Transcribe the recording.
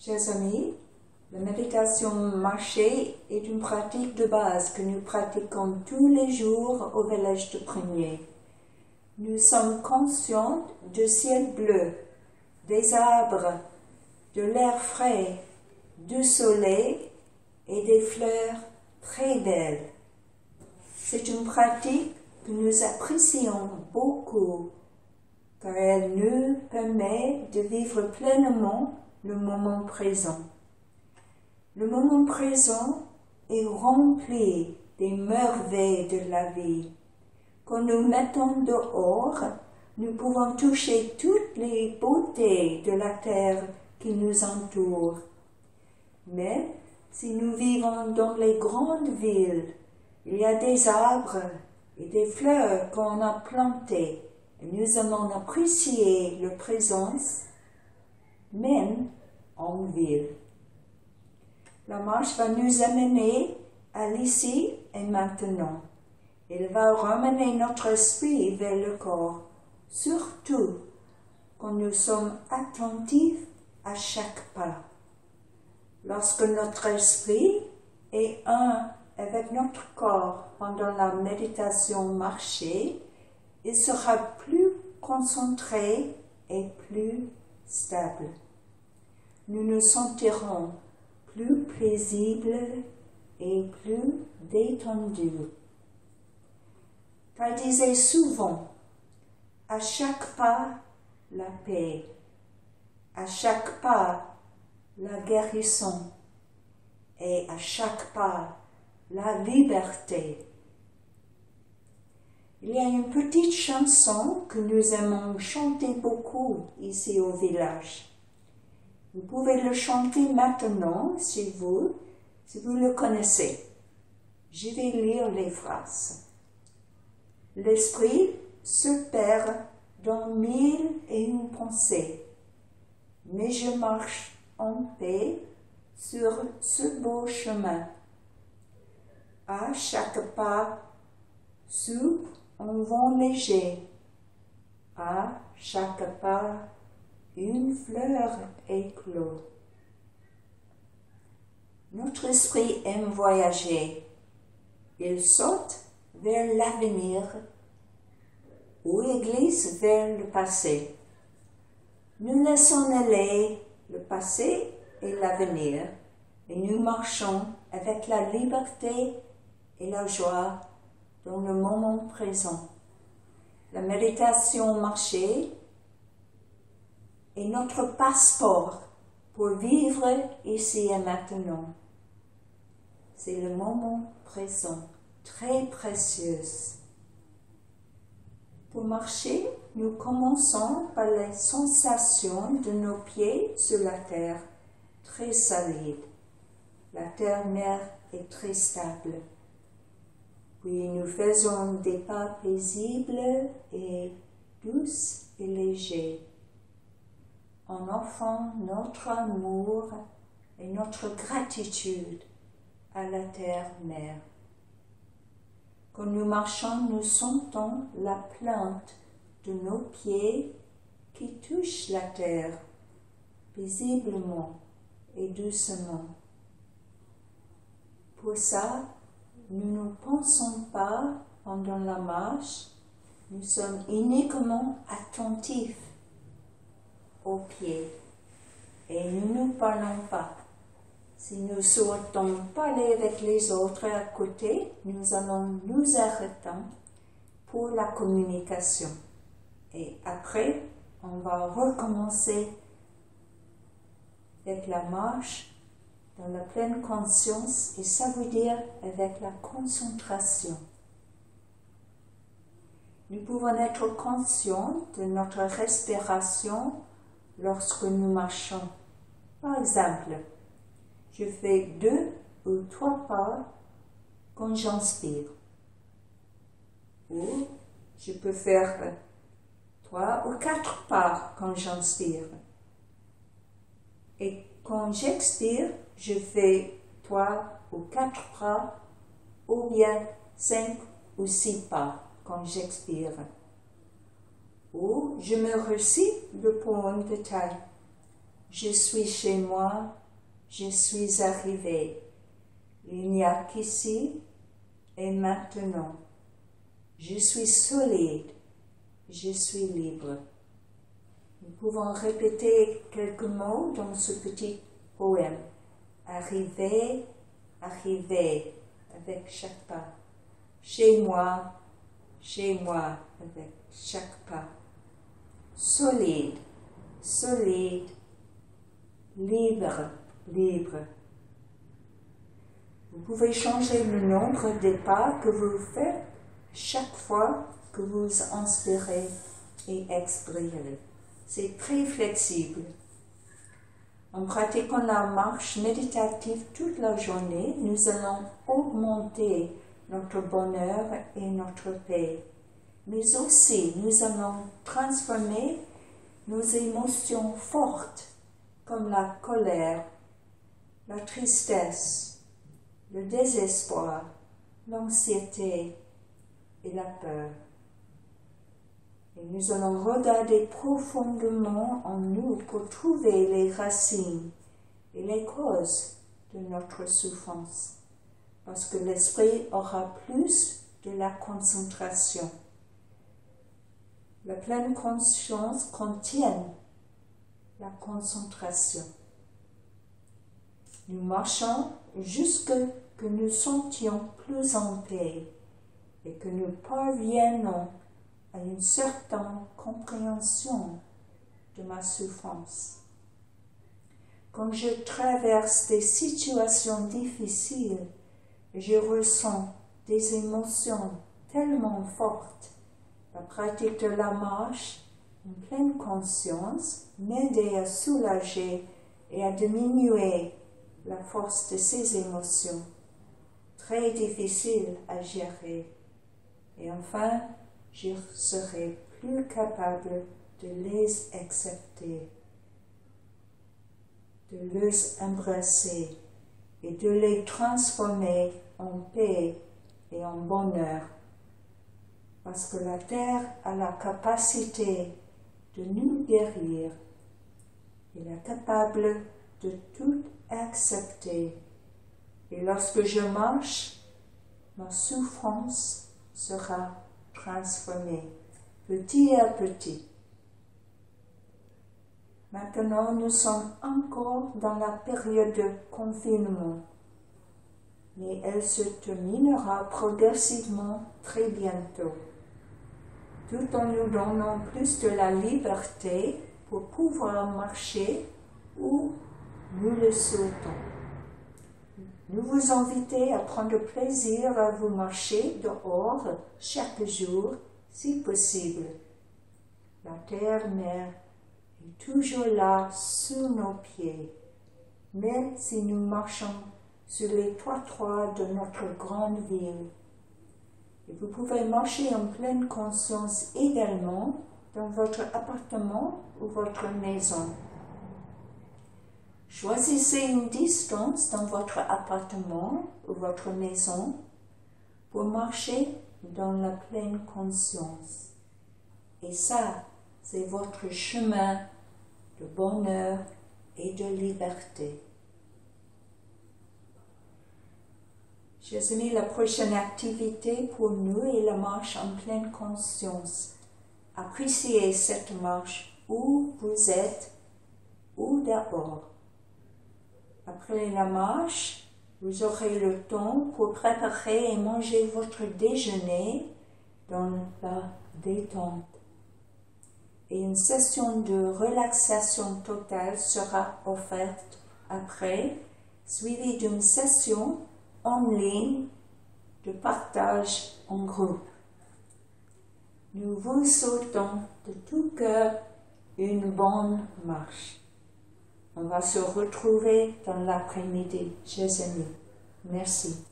Chers amis, la méditation marchée est une pratique de base que nous pratiquons tous les jours au village de Prunier. Nous sommes conscients du ciel bleu, des arbres, de l'air frais, du soleil et des fleurs très belles. C'est une pratique que nous apprécions beaucoup car elle nous permet de vivre pleinement le moment présent. Le moment présent est rempli des merveilles de la vie. Quand nous mettons dehors, nous pouvons toucher toutes les beautés de la terre qui nous entoure. Mais si nous vivons dans les grandes villes, il y a des arbres et des fleurs qu'on a plantées et nous allons apprécier leur présence même en ville. La marche va nous amener à l'ici et maintenant. Elle va ramener notre esprit vers le corps, surtout quand nous sommes attentifs à chaque pas. Lorsque notre esprit est un avec notre corps pendant la méditation marchée, il sera plus concentré et plus stable. Nous nous sentirons plus paisibles et plus détendus. Car disait souvent, à chaque pas, la paix, à chaque pas, la guérison, et à chaque pas, la liberté. Il y a une petite chanson que nous aimons chanter beaucoup ici au village. Vous pouvez le chanter maintenant si vous le connaissez. Je vais lire les phrases. L'esprit se perd dans 1001 pensées, mais je marche en paix sur ce beau chemin. À chaque pas, sous un vent léger, à chaque pas, une fleur éclot. Notre esprit aime voyager. Il saute vers l'avenir ou il glisse vers le passé. Nous laissons aller le passé et l'avenir et nous marchons avec la liberté et la joie dans le moment présent. La méditation marchée est notre passeport pour vivre ici et maintenant. C'est le moment présent, très précieux. Pour marcher, nous commençons par les sensations de nos pieds sur la terre, très solide. La terre-mère est très stable. Puis nous faisons des pas paisibles et douces et légers, en offrant notre amour et notre gratitude à la terre-mère. Quand nous marchons, nous sentons la plante de nos pieds qui touche la terre, paisiblement et doucement. Pour ça, nous ne pensons pas pendant la marche, nous sommes uniquement attentifs aux pieds et nous ne parlons pas. Si nous souhaitons parler avec les autres à côté, nous allons nous arrêter pour la communication. Et après, on va recommencer avec la marche dans la pleine conscience et ça veut dire avec la concentration. Nous pouvons être conscients de notre respiration lorsque nous marchons. Par exemple, je fais 2 ou 3 pas quand j'inspire. Ou je peux faire 3 ou 4 pas quand j'inspire. Et quand j'expire, je fais 3 ou 4 pas ou bien 5 ou 6 pas quand j'expire. Ou je me récite le poème de taille. Je suis chez moi, je suis arrivé. Il n'y a qu'ici et maintenant. Je suis solide, je suis libre. Nous pouvons répéter quelques mots dans ce petit poème. Arriver, arriver, avec chaque pas. Chez moi, avec chaque pas. Solide, solide, libre, libre. Vous pouvez changer le nombre des pas que vous faites chaque fois que vous inspirez et expirez. C'est très flexible. En pratiquant la marche méditative toute la journée, nous allons augmenter notre bonheur et notre paix. Mais aussi, nous allons transformer nos émotions fortes, comme la colère, la tristesse, le désespoir, l'anxiété et la peur. Et nous allons regarder profondément en nous pour trouver les racines et les causes de notre souffrance, parce que l'esprit aura plus de la concentration. La pleine conscience contient la concentration. Nous marchons jusque que nous sentions plus en paix et que nous parviennons à une certaine compréhension de ma souffrance. Quand je traverse des situations difficiles, je ressens des émotions tellement fortes. La pratique de la marche en pleine conscience m'aide à soulager et à diminuer la force de ces émotions, très difficiles à gérer. Et enfin, je serai plus capable de les accepter, de les embrasser et de les transformer en paix et en bonheur. Parce que la terre a la capacité de nous guérir. Elle est capable de tout accepter. Et lorsque je marche, ma souffrance sera transformée petit à petit. Maintenant, nous sommes encore dans la période de confinement, mais elle se terminera progressivement très bientôt, tout en nous donnant plus de la liberté pour pouvoir marcher où nous le souhaitons. Nous vous invitons à prendre plaisir à vous marcher dehors chaque jour, si possible. La terre-mère est toujours là sous nos pieds, même si nous marchons sur les trottoirs de notre grande ville. Et vous pouvez marcher en pleine conscience également dans votre appartement ou votre maison. Choisissez une distance dans votre appartement ou votre maison pour marcher dans la pleine conscience. Et ça, c'est votre chemin de bonheur et de liberté. Chers amis, la prochaine activité pour nous est la marche en pleine conscience. Appréciez cette marche où vous êtes ou dehors. Après la marche, vous aurez le temps pour préparer et manger votre déjeuner dans la détente. Et une session de relaxation totale sera offerte après, suivie d'une session en ligne de partage en groupe. Nous vous souhaitons de tout cœur une bonne marche. On va se retrouver dans l'après-midi, chers amis. Merci.